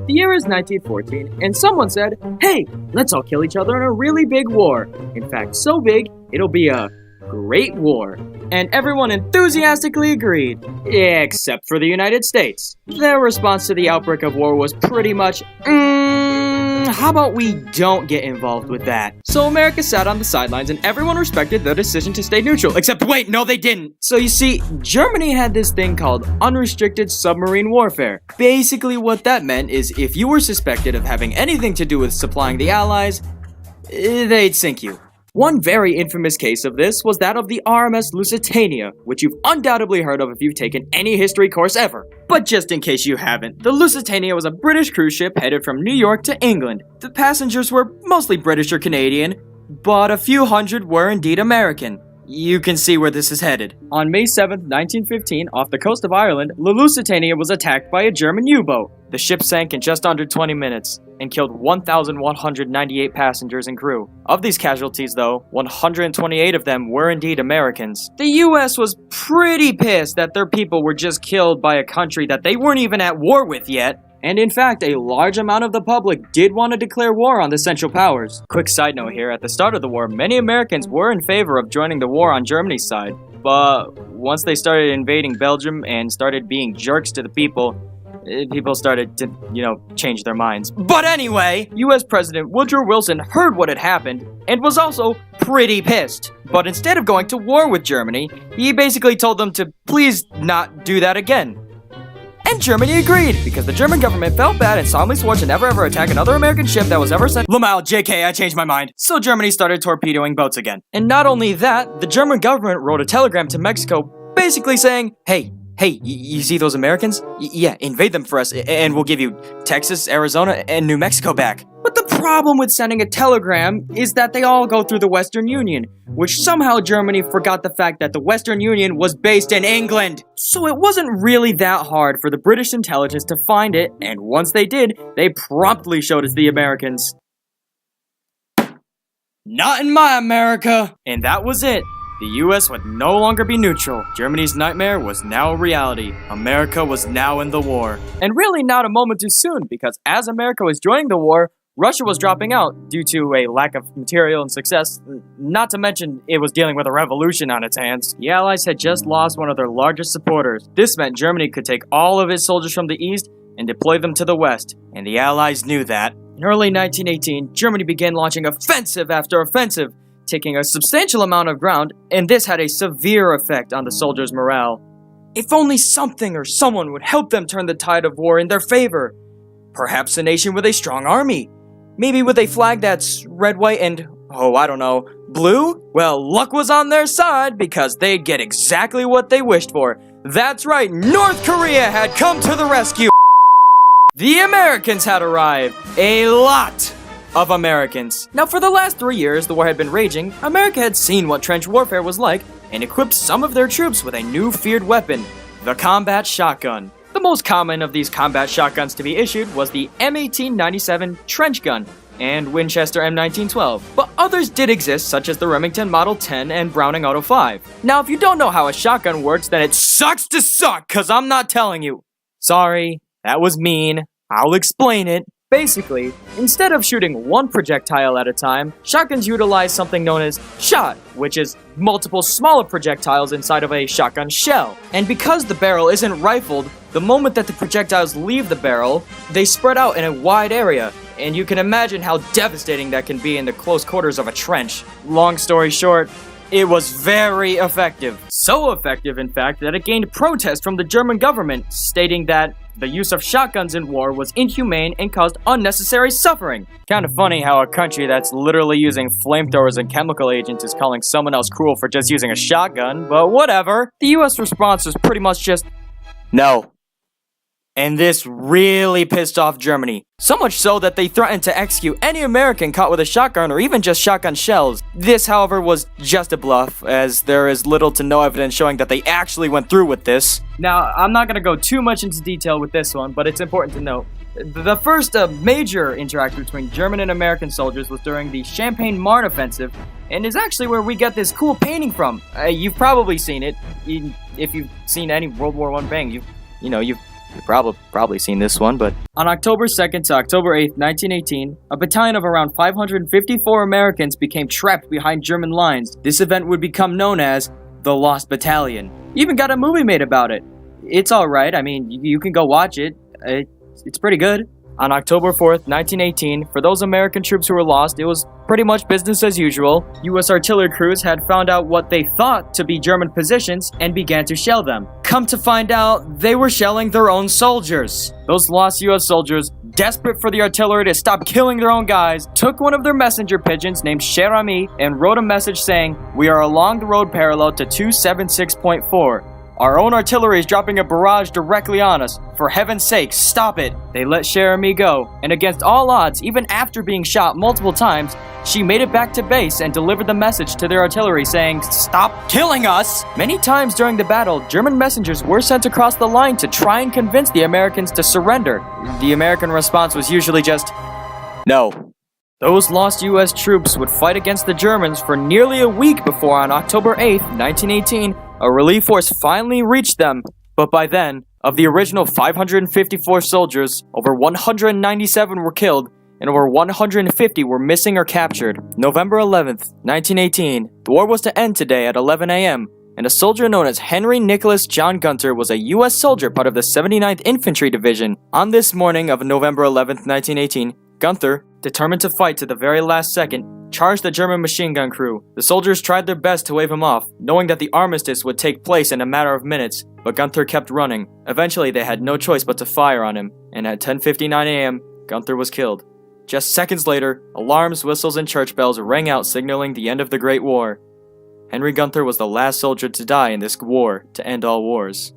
The year is 1914, and someone said, hey, let's all kill each other in a really big war. In fact, so big, it'll be a Great War. And everyone enthusiastically agreed, except for the United States. Their response to the outbreak of war was pretty much, how about we don't get involved with that? So America sat on the sidelines and everyone respected their decision to stay neutral. Except wait, no they didn't! So you see, Germany had this thing called unrestricted submarine warfare. Basically what that meant is if you were suspected of having anything to do with supplying the Allies, they'd sink you. One very infamous case of this was that of the RMS Lusitania, which you've undoubtedly heard of if you've taken any history course ever. But just in case you haven't, the Lusitania was a British cruise ship headed from New York to England. The passengers were mostly British or Canadian, but a few hundred were indeed American. You can see where this is headed. On May 7th, 1915, off the coast of Ireland, the Lusitania was attacked by a German U-boat. The ship sank in just under 20 minutes and killed 1,198 passengers and crew. Of these casualties, though, 128 of them were indeed Americans. The US was pretty pissed that their people were just killed by a country that they weren't even at war with yet. And in fact, a large amount of the public did want to declare war on the Central Powers. Quick side note here, at the start of the war, many Americans were in favor of joining the war on Germany's side. But once they started invading Belgium and started being jerks to the people started to, change their minds. But anyway, US President Woodrow Wilson heard what had happened and was also pretty pissed. But instead of going to war with Germany, he basically told them to please not do that again. And Germany agreed, because the German government felt bad and solemnly swore to never ever attack another American ship that was ever sent. Lamal, JK, I changed my mind. So Germany started torpedoing boats again. And not only that, the German government wrote a telegram to Mexico basically saying, hey, you see those Americans? Yeah, invade them for us, and we'll give you Texas, Arizona, and New Mexico back. But the problem with sending a telegram is that they all go through the Western Union, which somehow Germany forgot the fact that the Western Union was based in England. So it wasn't really that hard for the British intelligence to find it, and once they did, they promptly showed it to the Americans. Not in my America! And that was it. The US would no longer be neutral. Germany's nightmare was now a reality. America was now in the war. And really not a moment too soon, because as America was joining the war, Russia was dropping out due to a lack of material and success, not to mention it was dealing with a revolution on its hands. The Allies had just lost one of their largest supporters. This meant Germany could take all of its soldiers from the east and deploy them to the west, and the Allies knew that. In early 1918, Germany began launching offensive after offensive, taking a substantial amount of ground, and this had a severe effect on the soldiers' morale. If only something or someone would help them turn the tide of war in their favor. Perhaps a nation with a strong army. Maybe with a flag that's red, white, and, blue? Well, luck was on their side because they'd get exactly what they wished for. That's right, North Korea had come to the rescue. The Americans had arrived. A lot of Americans. Now, for the last 3 years the war had been raging, America had seen what trench warfare was like and equipped some of their troops with a new feared weapon, the combat shotgun. The most common of these combat shotguns to be issued was the M1897 trench gun and Winchester M1912, but others did exist such as the Remington Model 10 and Browning Auto 5. Now, if you don't know how a shotgun works, then it sucks to suck, cause I'm not telling you. Sorry, that was mean. I'll explain it. Basically, instead of shooting one projectile at a time, shotguns utilize something known as shot, which is multiple smaller projectiles inside of a shotgun shell. And because the barrel isn't rifled, the moment that the projectiles leave the barrel, they spread out in a wide area, and you can imagine how devastating that can be in the close quarters of a trench. Long story short, it was very effective. So effective, in fact, that it gained protest from the German government, stating that the use of shotguns in war was inhumane and caused unnecessary suffering. Kind of funny how a country that's literally using flamethrowers and chemical agents is calling someone else cruel for just using a shotgun, but whatever. The US response was pretty much just, no. And this really pissed off Germany. So much so that they threatened to execute any American caught with a shotgun or even just shotgun shells. This, however, was just a bluff, as there is little to no evidence showing that they actually went through with this. Now, I'm not going to go too much into detail with this one, but it's important to note. The first major interaction between German and American soldiers was during the Champagne-Marne offensive, and is actually where we get this cool painting from. You've probably seen it. If you've seen any World War I bang, you've You've probably seen this one, but on October 2nd to October 8th, 1918, a battalion of around 554 Americans became trapped behind German lines. This event would become known as the Lost Battalion. Even got a movie made about it. It's alright, I mean, you can go watch it. It's pretty good. On October 4th, 1918, for those American troops who were lost, it was pretty much business as usual. U.S. artillery crews had found out what they thought to be German positions and began to shell them. Come to find out, they were shelling their own soldiers. Those lost U.S. soldiers, desperate for the artillery to stop killing their own guys, took one of their messenger pigeons named Cher Ami and wrote a message saying, "We are along the road parallel to 276.4. Our own artillery is dropping a barrage directly on us. For heaven's sake, stop it." They let Cher Ami go, and against all odds, even after being shot multiple times, she made it back to base and delivered the message to their artillery saying, "Stop killing us!" Many times during the battle, German messengers were sent across the line to try and convince the Americans to surrender. The American response was usually just, "No." Those lost U.S. troops would fight against the Germans for nearly a week before, on October 8th, 1918, a relief force finally reached them. But by then, of the original 554 soldiers, over 197 were killed, and over 150 were missing or captured. November 11th, 1918, the war was to end today at 11 a.m., and a soldier known as Henry Nicholas John Gunther was a U.S. soldier part of the 79th Infantry Division. On this morning of November 11th, 1918, Gunther, determined to fight to the very last second, charged the German machine gun crew. The soldiers tried their best to wave him off, knowing that the armistice would take place in a matter of minutes, but Gunther kept running. Eventually, they had no choice but to fire on him, and at 10:59 a.m., Gunther was killed. Just seconds later, alarms, whistles, and church bells rang out signaling the end of the Great War. Henry Gunther was the last soldier to die in this war to end all wars.